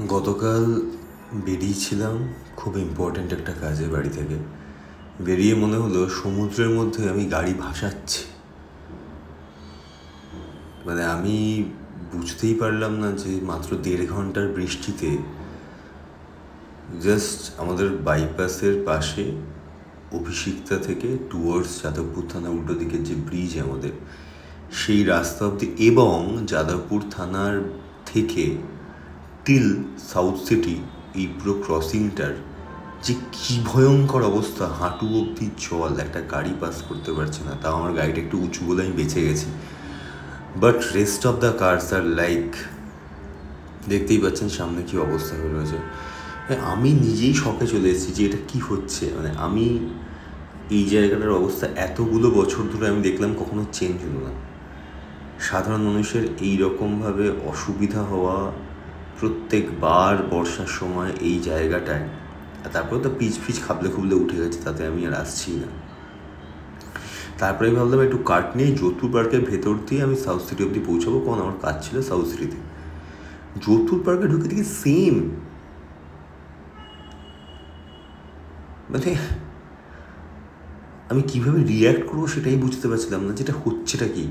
গতকাল বেরিয়েছিলাম খুব ইম্পর্ট্যান্ট একটা কাজে বাড়ি থেকে। বেরিয়ে মনে হলো সমুদ্রের মধ্যে আমি গাড়ি ভাসাচ্ছি। আমি বুঝতেই পারলাম না যে মাত্র 1.5 ঘন্টার বৃষ্টিতে জাস্ট আমাদের বাইপাসের পাশে অভিষিক্তা থেকে টুয়ার্ডস যাদবপুর থানা উল্টো দিকের যে ব্রিজ আমাদের, সেই রাস্তা অবধি এবং যাদবপুর থানার থেকে টিল সাউথ সিটি এই পুরো ক্রসিংটার যে কী ভয়ঙ্কর অবস্থা, হাঁটু অবধি জল, একটা গাড়ি পাস করতে পারছে না। তাও আমার গাড়িটা একটু উঁচু বলে আমি বেঁচে গেছি, but rest of the cars are like, দেখতেই পাচ্ছেন সামনে কী অবস্থা হয়ে রয়েছে। আমি নিজেই শকে চলে এসেছি যে এটা কী হচ্ছে। আমি এই জায়গাটার অবস্থা এতগুলো বছর ধরে আমি দেখলাম কখনো চেঞ্জ হলো না। সাধারণ মানুষের এই রকমভাবে অসুবিধা হওয়া প্রত্যেকবার বর্ষার সময় এই জায়গাটায়, আর তারপরে তো পিচ খাবলে খুবলে উঠে গেছে, তাতে আমি আর আসছি না। তারপরে আমি ভাবলাম একটু কাট নিয়ে যোধপুর পার্কের ভেতর দিয়ে আমি সাউথ সিটি অবধি পৌঁছাবো, কারণ আমার কাজ ছিল সাউথ সিটিতে। যোধপুর পার্কে ঢুকে দেখি সেম, আমি কীভাবে রিয়্যাক্ট করবো সেটাই বুঝতে পারছিলাম না, যেটা হচ্ছেটা কি।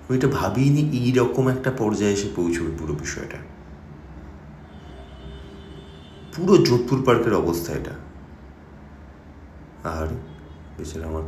আমি এটা ভাবিনি এইরকম একটা পর্যায়ে এসে পৌঁছবে পুরো বিষয়টা। পুরো যোধপুর পার্কের অবস্থা এটা। আর বেচারা আমার